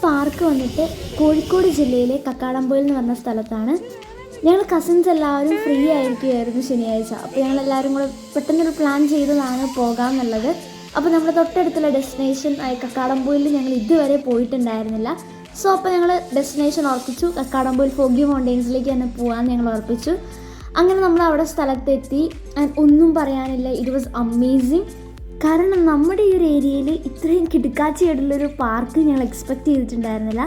Park വന്നിട്ട് കോഴിക്കോട് ജില്ലയിലെ കക്കാടംപൊയിൽ എന്ന് പറഞ്ഞ സ്ഥലത്താണ്. ഞങ്ങൾ കസിൻസ് എല്ലാവരും ഫ്രീ ആയിരിക്കുമായിരുന്നു ശനിയാഴ്ച. അപ്പോൾ ഞങ്ങളെല്ലാവരും കൂടെ പെട്ടെന്നൊരു പ്ലാൻ ചെയ്തതാണ് പോകാമെന്നുള്ളത്. അപ്പോൾ നമ്മുടെ തൊട്ടടുത്തുള്ള ഡെസ്റ്റിനേഷൻ ആയ കക്കാടംപൊയിൽ ഞങ്ങൾ ഇതുവരെ പോയിട്ടുണ്ടായിരുന്നില്ല. സോ അപ്പോൾ ഞങ്ങൾ ഡെസ്റ്റിനേഷൻ ഉറപ്പിച്ചു, കക്കാടംപൊയിൽ ഫോഗി മൗണ്ടെയ്ൻസിലേക്ക് തന്നെ പോകാമെന്ന് ഞങ്ങൾ ഉറപ്പിച്ചു. അങ്ങനെ നമ്മൾ അവിടെ സ്ഥലത്തെത്തി. ആൻഡ് ഒന്നും പറയാനില്ല, ഇറ്റ് വാസ് അമേസിങ്. കാരണം നമ്മുടെ ഈ ഒരു ഏരിയയിൽ ഇത്രയും കിടുക്കാച്ചിയായിട്ടുള്ളൊരു പാർക്ക് ഞങ്ങൾ എക്സ്പെക്റ്റ് ചെയ്തിട്ടുണ്ടായിരുന്നില്ല.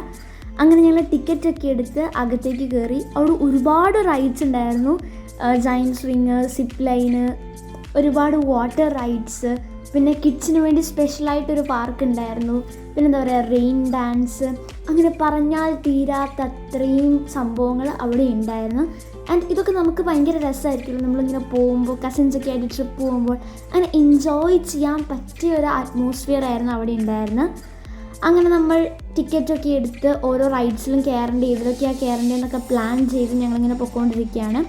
അങ്ങനെ ഞങ്ങൾ ടിക്കറ്റൊക്കെ എടുത്ത് അകത്തേക്ക് കയറി. അവിടെ ഒരുപാട് റൈഡ്സ് ഉണ്ടായിരുന്നു. ജയൻറ്റ് സ്വിങ്, സിപ്പ് ലൈന്, ഒരുപാട് വാട്ടർ റൈഡ്സ്, പിന്നെ കിഡ്സിന് വേണ്ടി സ്പെഷ്യലായിട്ടൊരു പാർക്ക് ഉണ്ടായിരുന്നു. പിന്നെ എന്താ പറയുക, റെയിൻ ഡാൻസ്, അങ്ങനെ പറഞ്ഞാൽ തീരാത്തത്രയും സംഭവങ്ങൾ അവിടെ ഉണ്ടായിരുന്നു. ആൻഡ് ഇതൊക്കെ നമുക്ക് ഭയങ്കര രസമായിരിക്കുമല്ലോ, നമ്മളിങ്ങനെ പോകുമ്പോൾ കസിൻസൊക്കെ ആയിട്ട് ട്രിപ്പ് പോകുമ്പോൾ അങ്ങനെ എൻജോയ് ചെയ്യാൻ പറ്റിയ ഒരു അറ്റ്മോസ്ഫിയർ ആയിരുന്നു അവിടെ ഉണ്ടായിരുന്നത്. അങ്ങനെ നമ്മൾ ടിക്കറ്റൊക്കെ എടുത്ത് ഓരോ റൈഡ്സിലും കയറേണ്ടി, ഇതിലൊക്കെയാണ് കയറേണ്ടതെന്നൊക്കെ പ്ലാൻ ചെയ്ത് ഞങ്ങളിങ്ങനെ പൊയ്ക്കൊണ്ടിരിക്കുകയാണ്.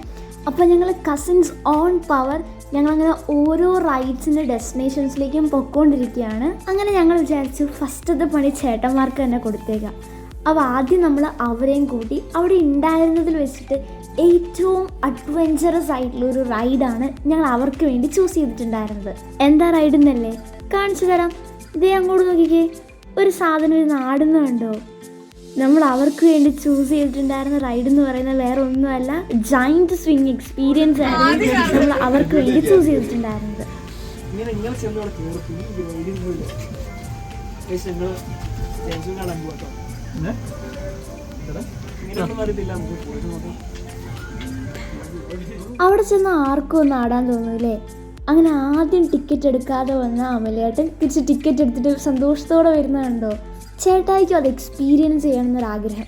അപ്പോൾ ഞങ്ങൾ കസിൻസ് ഓൺ പവർ ഞങ്ങളങ്ങനെ ഓരോ റൈഡ്സിൻ്റെ ഡെസ്റ്റിനേഷൻസിലേക്കും പൊയ്ക്കൊണ്ടിരിക്കുകയാണ്. അങ്ങനെ ഞങ്ങൾ വിചാരിച്ചു ഫസ്റ്റത്തെ പണി ചേട്ടന്മാർക്ക് തന്നെ കൊടുത്തേക്കാം. അപ്പോൾ ആദ്യം നമ്മൾ അവരെയും കൂട്ടി അവിടെ ഉണ്ടായിരുന്നതിൽ വെച്ചിട്ട് ഏറ്റവും അഡ്വെഞ്ചറസ് ആയിട്ടുള്ളൊരു റൈഡാണ് ഞങ്ങൾ അവർക്ക് വേണ്ടി ചൂസ് ചെയ്തിട്ടുണ്ടായിരുന്നത്. എന്താ റൈഡ് എന്നല്ലേ കാണിച്ചു തരാം. ഇതേ അങ്ങോട്ട് നോക്കിക്കേ, ഒരു സാധനം ഒരു നാടെന്ന് കണ്ടോ? നമ്മൾ അവർക്ക് വേണ്ടി ചൂസ് ചെയ്തിട്ടുണ്ടായിരുന്ന റൈഡ് എന്ന് പറയുന്നത് വേറെ ഒന്നുമല്ല, ജയൻറ്റ് സ്വിങ് എക്സ്പീരിയൻസ് ആയിരുന്നു നമ്മൾ അവർക്ക് വേണ്ടി ചൂസ് ചെയ്തിട്ടുണ്ടായിരുന്നത്. അവിടെ ചെന്ന് ആർക്കും ഒന്ന് ആടാൻ തോന്നൂല്ലേ? അങ്ങനെ ആദ്യം ടിക്കറ്റ് എടുക്കാതെ വന്ന അമലേട്ടൻ തിരിച്ച് ടിക്കറ്റ് എടുത്തിട്ട് സന്തോഷത്തോടെ വരുന്നതുണ്ടോ? ചേട്ടായിക്കും അത് എക്സ്പീരിയൻസ് ചെയ്യണമെന്നൊരാഗ്രഹം.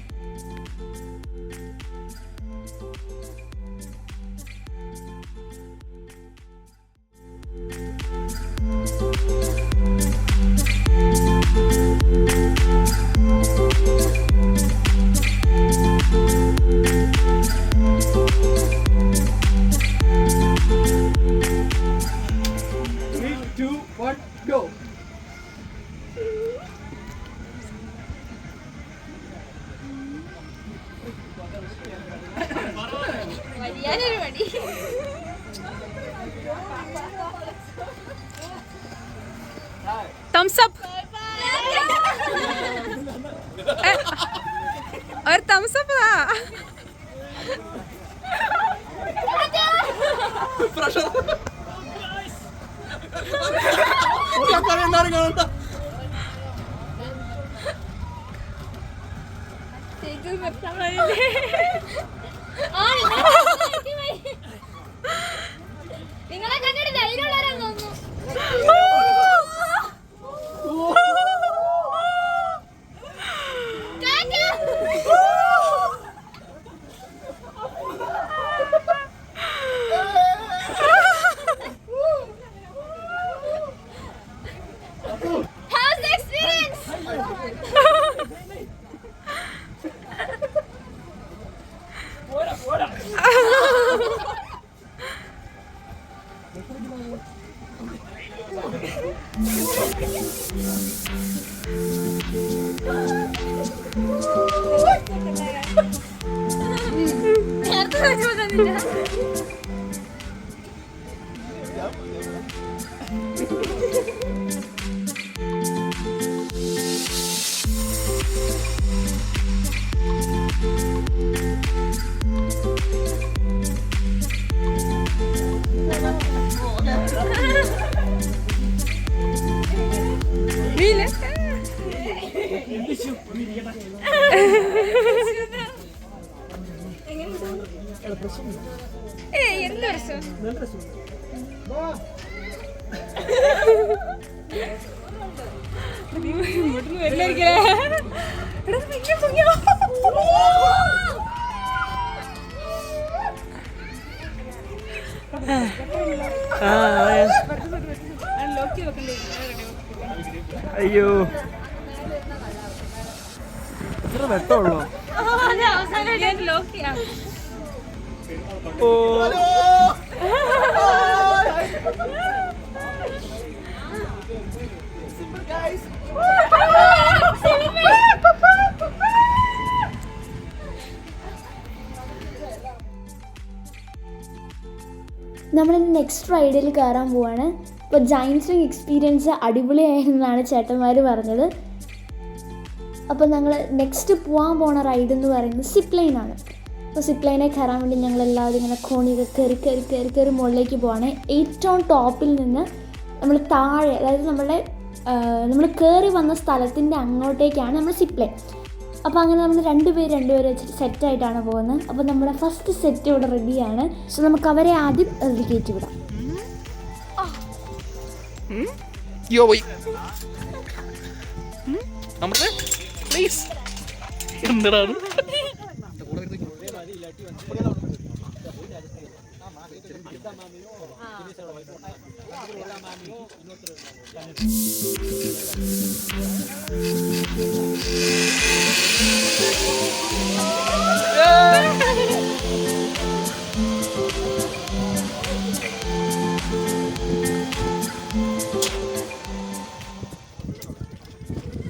Thumbs up. और thumbs up था. നിങ്ങളെ കണ്ടിട്ട് ധൈര്യമുള്ളവരാന്ന് തോന്നുന്നു. How's the experience? എന്ത് പ്രശ്നം? ഇങ്ങോട്ടൊന്നും വരില്ലായിരിക്കേ. അയ്യോ ഇത്ര വെട്ടമുള്ളോ? ഓ നെക്സ്റ്റ് റൈഡിൽ കയറാൻ പോവാണ്. അപ്പോൾ ജൈൻറ്റ് സ്വിങ് എക്സ്പീരിയൻസ് അടിപൊളിയായിരുന്നാണ് ചേട്ടന്മാർ പറഞ്ഞത്. അപ്പോൾ ഞങ്ങൾ നെക്സ്റ്റ് പോകാൻ പോണ റൈഡ് എന്ന് പറയുന്നത് സിപ്പ് ലൈനാണ്. അപ്പോൾ സിപ്പ് ലൈനെ കയറാൻ വേണ്ടി ഞങ്ങളെല്ലാവരും ഇങ്ങനെ കോണിയൊക്കെ കയറി മുകളിലേക്ക് പോവാണ്. ഏറ്റവും ടോപ്പിൽ നിന്ന് നമ്മൾ താഴെ, അതായത് നമ്മൾ കയറി വന്ന സ്ഥലത്തിൻ്റെ അങ്ങോട്ടേക്കാണ് നമ്മൾ സിപ്പ് ലൈൻ. അപ്പോൾ അങ്ങനെ നമ്മൾ രണ്ടുപേര് വെച്ചിട്ട് സെറ്റായിട്ടാണ് പോകുന്നത്. അപ്പോൾ നമ്മുടെ ഫസ്റ്റ് സെറ്റ് ഇവിടെ റെഡിയാണ്. സോ നമുക്ക് അവരെ ആദ്യം അതിൽ കയറ്റി വിടാം.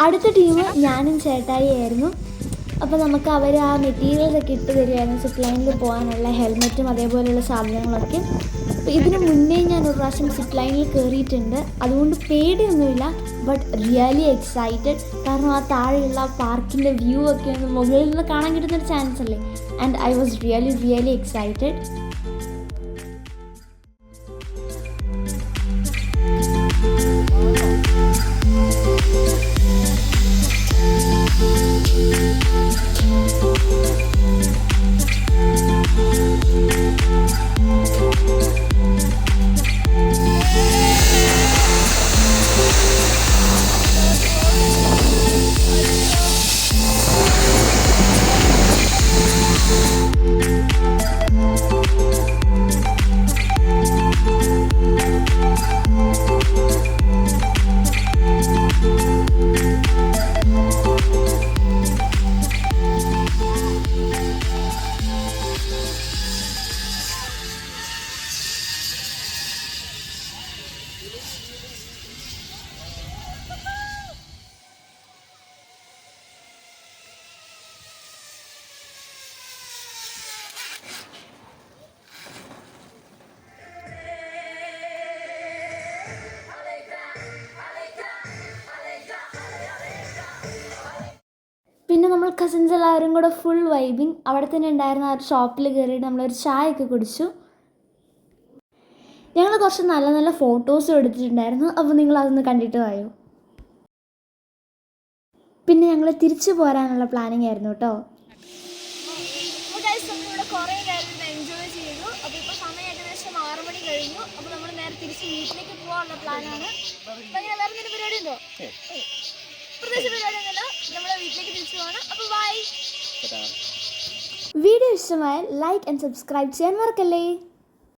അടുത്ത ടീം ഞാനും ചേട്ടായി ആയിരുന്നു. അപ്പോൾ നമുക്ക് അവർ ആ മെറ്റീരിയൽസൊക്കെ ഇട്ട് തരുമായിരുന്നു, സിപ്പ് ലൈനിൽ പോകാനുള്ള ഹെൽമെറ്റും അതേപോലെയുള്ള സാധനങ്ങളൊക്കെ. അപ്പോൾ ഇതിന് മുന്നേ ഞാൻ ഒരു പ്രാവശ്യം സിപ്പ് ലൈനിൽ കയറിയിട്ടുണ്ട്, അതുകൊണ്ട് പേടിയൊന്നുമില്ല. ബട്ട് റിയലി എക്സൈറ്റഡ്, കാരണം ആ താഴെയുള്ള പാർക്കിൻ്റെ വ്യൂ ഒക്കെ ഒന്ന് മുകളിൽ നിന്ന് കാണാൻ കിട്ടുന്നൊരു ചാൻസ് അല്ലേ. And I was really excited. പിന്നെ നമ്മൾ കസിൻസ് എല്ലാവരും കൂടെ ഫുൾ വൈബിങ്. അവിടെ തന്നെ ഉണ്ടായിരുന്ന ആ ഒരു ഷോപ്പിൽ കയറിയിട്ട് നമ്മളൊരു ചായയൊക്കെ കുടിച്ചു. ഞങ്ങൾ കുറച്ച് നല്ല ഫോട്ടോസും എടുത്തിട്ടുണ്ടായിരുന്നു. അപ്പോൾ നിങ്ങൾ അതൊന്ന് കണ്ടിട്ട് വായോ. പിന്നെ ഞങ്ങൾ തിരിച്ചു പോരാനുള്ള പ്ലാനിങ് ആയിരുന്നു കേട്ടോ. കുറേ നേരം എൻജോയ് ചെയ്തു. അപ്പോൾ ഇപ്പോൾ സമയം ഏകദേശം 6 മണി കഴിഞ്ഞു. അപ്പോൾ നമ്മൾ നേരെ തിരിച്ച് വീട്ടിലേക്ക് പോകാനുള്ള പ്ലാനാണ്. അപ്പോൾ അങ്ങനെ വേറെ എന്തെങ്കിലും പരിപാടി ഉണ്ടോ? പ്രത്യേകിച്ച് പരിപാടിയൊന്നുമില്ല. നമ്മൾ വീട്ടിലേക്ക് തിരിച്ചു പോകണം. അപ്പോൾ ബൈ. വീഡിയോ ഇഷ്ടമായാൽ ലൈക്ക് ആൻഡ് സബ്സ്ക്രൈബ് ചെയ്യാൻ മറക്കല്ലേ.